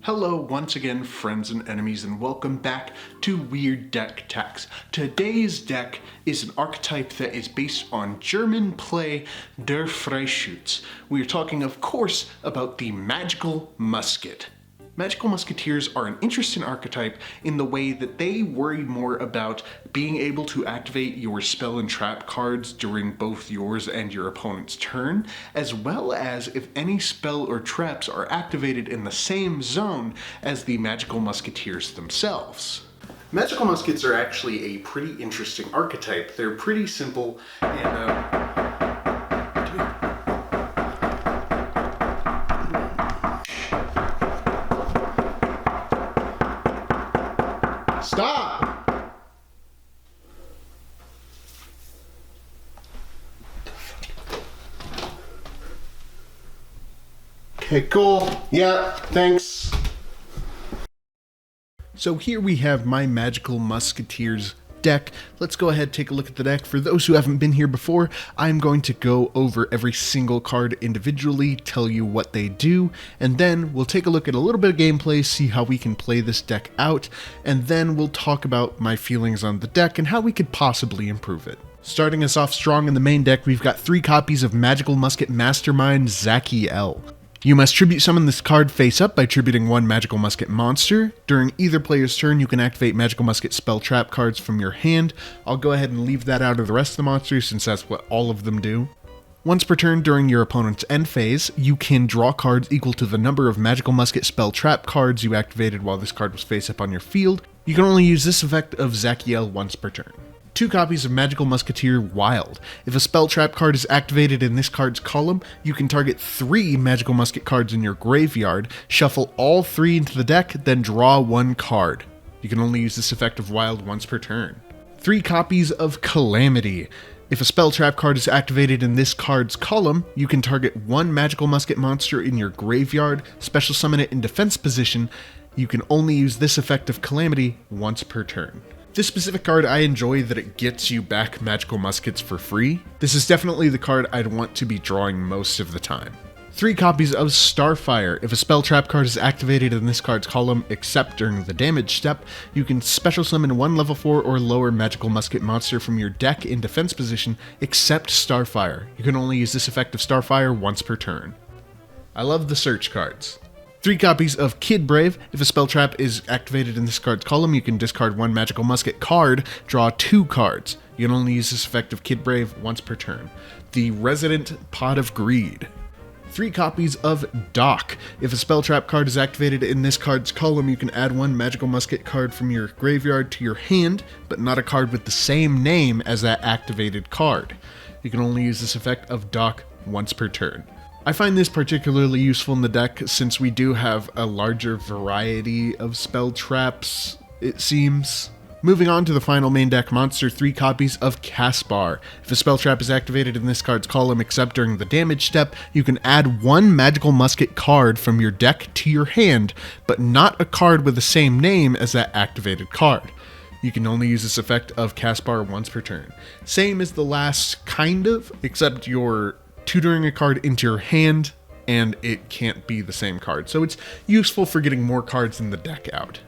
Hello once again, friends and enemies, and welcome back to Weird Deck Tax. Today's deck is an archetype that is based on German play Der Freischütz. We are talking, of course, about the Magical Musket. Magical Musketeers are an interesting archetype in the way that they worry more about being able to activate your spell and trap cards during both yours and your opponent's turn, as well as if any spell or traps are activated in the same zone as the Magical Musketeers themselves. Magical Muskets are actually a pretty interesting archetype. They're pretty simple and Stop! Okay, cool. Yeah, thanks. So here we have my Magical Musketeers deck. Let's go ahead and take a look at the deck. For those who haven't been here before, I'm going to go over every single card individually, tell you what they do, and then we'll take a look at a little bit of gameplay, see how we can play this deck out, and then we'll talk about my feelings on the deck and how we could possibly improve it. Starting us off strong in the main deck, we've got 3 copies of Magical Musket Mastermind Yugioh. You must tribute summon this card face up by tributing 1 Magical Musket monster. During either player's turn, you can activate Magical Musket spell trap cards from your hand. I'll go ahead and leave that out of the rest of the monsters since that's what all of them do. Once per turn during your opponent's end phase, you can draw cards equal to the number of Magical Musket spell trap cards you activated while this card was face up on your field. You can only use this effect of Yugioh once per turn. 2 copies of Magical Musketeer Wild. If a spell trap card is activated in this card's column, you can target 3 Magical Musket cards in your graveyard, shuffle all 3 into the deck, then draw 1 card. You can only use this effect of Wild once per turn. 3 copies of Calamity. If a spell trap card is activated in this card's column, you can target 1 Magical Musket monster in your graveyard, special summon it in defense position. You can only use this effect of Calamity once per turn. This specific card, I enjoy that it gets you back Magical Muskets for free. This is definitely the card I'd want to be drawing most of the time. 3 copies of Starfire. If a spell trap card is activated in this card's column except during the damage step, you can special summon 1 level 4 or lower Magical Musket monster from your deck in defense position except Starfire. You can only use this effect of Starfire once per turn. I love the search cards. 3 copies of Kid Brave. If a spell trap is activated in this card's column, you can discard 1 Magical Musket card, draw 2 cards. You can only use this effect of Kid Brave once per turn. The Resident Pot of Greed. 3 copies of Dock. If a spell trap card is activated in this card's column, you can add 1 Magical Musket card from your graveyard to your hand, but not a card with the same name as that activated card. You can only use this effect of Dock once per turn. I find this particularly useful in the deck since we do have a larger variety of spell traps, it seems. Moving on to the final main deck monster, 3 copies of Caspar. If a spell trap is activated in this card's column except during the damage step, you can add 1 Magical Musket card from your deck to your hand, but not a card with the same name as that activated card. You can only use this effect of Caspar once per turn. Same as the last, kind of, except you're tutoring a card into your hand, and it can't be the same card, so it's useful for getting more cards in the deck out.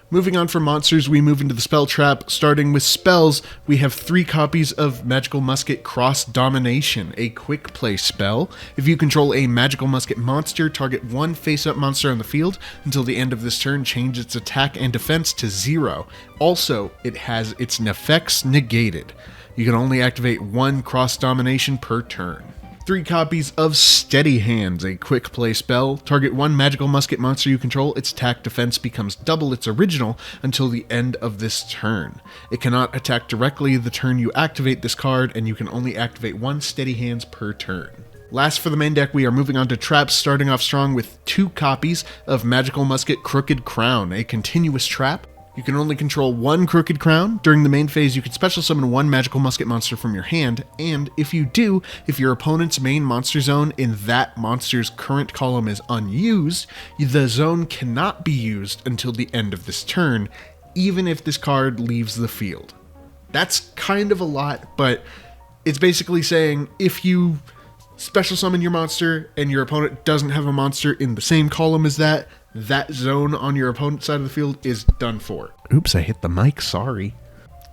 Moving on from monsters, we move into the spell trap. Starting with spells, we have 3 copies of Magical Musket Cross Domination, a quick play spell. If you control a Magical Musket monster, target 1 face-up monster on the field. Until the end of this turn, change its attack and defense to 0. Also, it has its effects negated. You can only activate 1 Cross Domination per turn. 3 copies of Steady Hands, a quick play spell. Target 1 Magical Musket monster you control, its attack defense becomes double its original until the end of this turn. It cannot attack directly the turn you activate this card, and you can only activate 1 Steady Hands per turn. Last for the main deck, we are moving on to traps, starting off strong with 2 copies of Magical Musket Crooked Crown, a continuous trap. You can only control 1 Crooked Crown. During the main phase, you can special summon 1 Magical Musket monster from your hand, and if you do, if your opponent's main monster zone in that monster's current column is unused, the zone cannot be used until the end of this turn, even if this card leaves the field. That's kind of a lot, but it's basically saying if you special summon your monster and your opponent doesn't have a monster in the same column as that, that zone on your opponent's side of the field is done for. Oops, I hit the mic, sorry.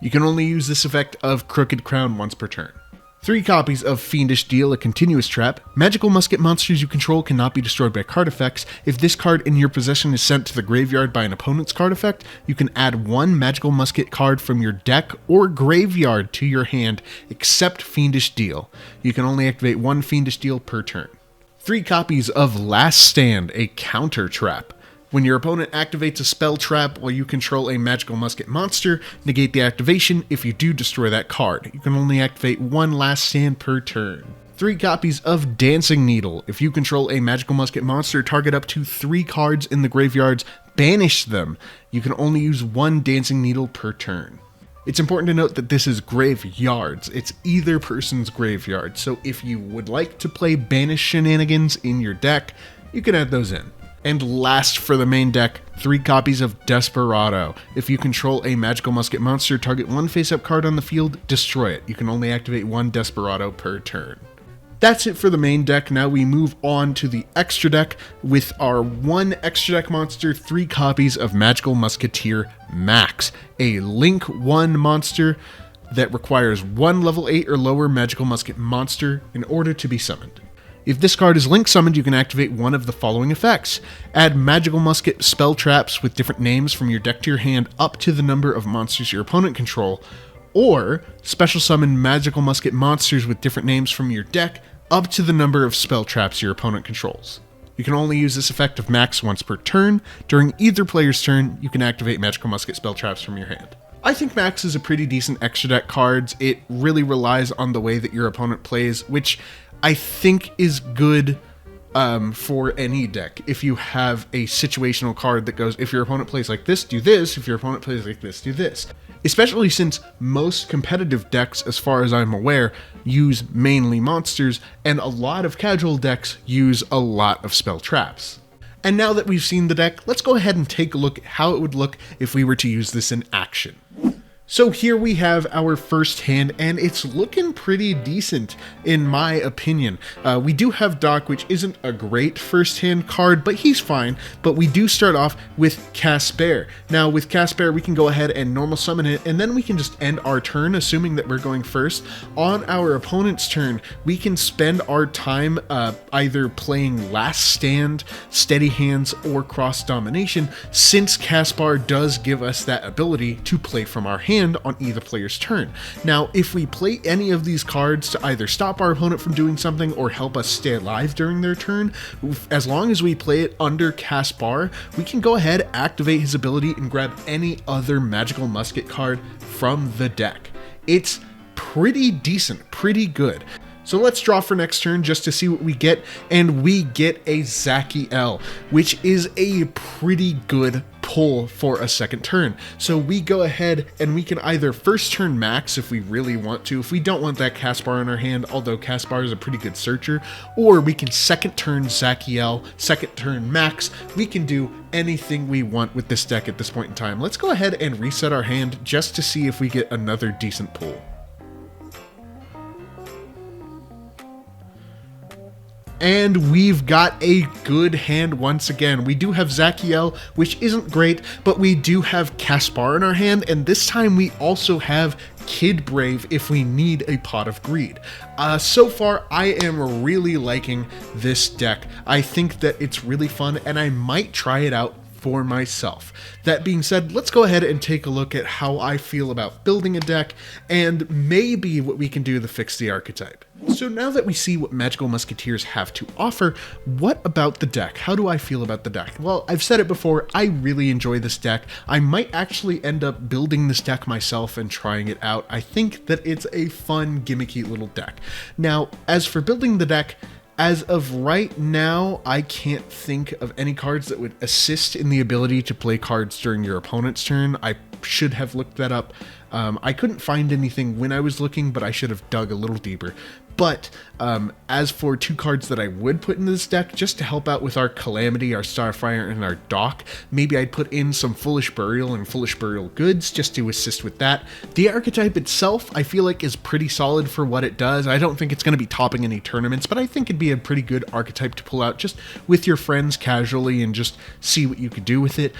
You can only use this effect of Crooked Crown once per turn. 3 copies of Fiendish Deal, a continuous trap. Magical musket monsters you control cannot be destroyed by card effects. If this card in your possession is sent to the graveyard by an opponent's card effect, you can add 1 magical musket card from your deck or graveyard to your hand, except Fiendish Deal. You can only activate 1 Fiendish Deal per turn. 3 copies of Last Stand, a counter trap. When your opponent activates a spell trap while you control a magical musket monster, negate the activation if you do destroy that card. You can only activate 1 Last Stand per turn. 3 copies of Dancing Needle. If you control a magical musket monster, target up to 3 cards in the graveyards, banish them. You can only use 1 Dancing Needle per turn. It's important to note that this is graveyards. It's either person's graveyard, so if you would like to play banish shenanigans in your deck, you can add those in. And last for the main deck, 3 copies of Desperado. If you control a magical musket monster, target 1 face-up card on the field, destroy it. You can only activate 1 Desperado per turn. That's it for the main deck. Now we move on to the extra deck with our 1 extra deck monster, 3 copies of Magical Musketeer Max, a Link 1 monster that requires 1 level 8 or lower magical musket monster in order to be summoned. If this card is Link summoned, you can activate one of the following effects. Add magical musket spell traps with different names from your deck to your hand up to the number of monsters your opponent control, or special summon magical musket monsters with different names from your deck up to the number of spell traps your opponent controls. You can only use this effect of Max once per turn. During either player's turn, you can activate magical musket spell traps from your hand. I think Max is a pretty decent extra deck card. It really relies on the way that your opponent plays, which I think is good for any deck. If you have a situational card that goes, if your opponent plays like this, do this. If your opponent plays like this, do this. Especially since most competitive decks, as far as I'm aware, use mainly monsters, and a lot of casual decks use a lot of spell traps. And now that we've seen the deck, let's go ahead and take a look at how it would look if we were to use this in action. So here we have our first hand, and it's looking pretty decent in my opinion. We do have Doc, which isn't a great first hand card, but he's fine. But we do start off with Casper. Now with Casper, we can go ahead and normal summon it, and then we can just end our turn, assuming that we're going first. On our opponent's turn, we can spend our time either playing Last Stand, Steady Hands, or Cross Domination, since Casper does give us that ability to play from our hand on either player's turn. Now, if we play any of these cards to either stop our opponent from doing something or help us stay alive during their turn, as long as we play it under Casper, we can go ahead, activate his ability, and grab any other magical musket card from the deck. It's pretty decent, pretty good. So let's draw for next turn just to see what we get, and we get a Zachiel, which is a pretty good pull for a second turn. So we go ahead and we can either first turn Max if we really want to, if we don't want that Casper in our hand, although Casper is a pretty good searcher, or we can second turn Zachiel, second turn Max. We can do anything we want with this deck at this point in time. Let's go ahead and reset our hand just to see if we get another decent pull. And we've got a good hand once again. We do have Zachiel, which isn't great, but we do have Casper in our hand, and this time we also have Kid Brave if we need a Pot of Greed. So far, I am really liking this deck. I think that it's really fun, and I might try it out for myself. That being said, let's go ahead and take a look at how I feel about building a deck and maybe what we can do to fix the archetype. So now that we see what Magical Musketeers have to offer, what about the deck? How do I feel about the deck? Well, I've said it before, I really enjoy this deck. I might actually end up building this deck myself and trying it out. I think that it's a fun, gimmicky little deck. Now, as for building the deck, as of right now, I can't think of any cards that would assist in the ability to play cards during your opponent's turn. I should have looked that up. I couldn't find anything when I was looking, but I should have dug a little deeper. But as for 2 cards that I would put into this deck, just to help out with our Calamity, our Starfire, and our Dock, maybe I'd put in some Foolish Burial and Foolish Burial Goods just to assist with that. The archetype itself, I feel like, is pretty solid for what it does. I don't think it's going to be topping any tournaments, but I think it'd be a pretty good archetype to pull out just with your friends casually and just see what you could do with it.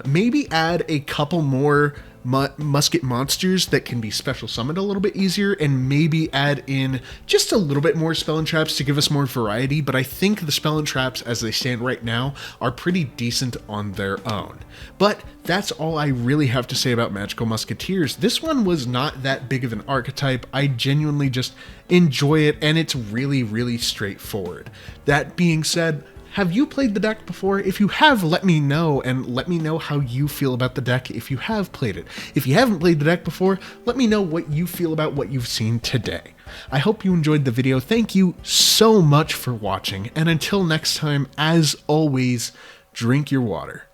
Maybe add a couple more Musket monsters that can be special summoned a little bit easier, and maybe add in just a little bit more spell and traps to give us more variety, but I think the spell and traps as they stand right now are pretty decent on their own. But that's all I really have to say about Magical Musketeers. This one was not that big of an archetype. I genuinely just enjoy it, and it's really, really straightforward. That being said, have you played the deck before? If you have, let me know, and let me know how you feel about the deck if you have played it. If you haven't played the deck before, let me know what you feel about what you've seen today. I hope you enjoyed the video. Thank you so much for watching, and until next time, as always, drink your water.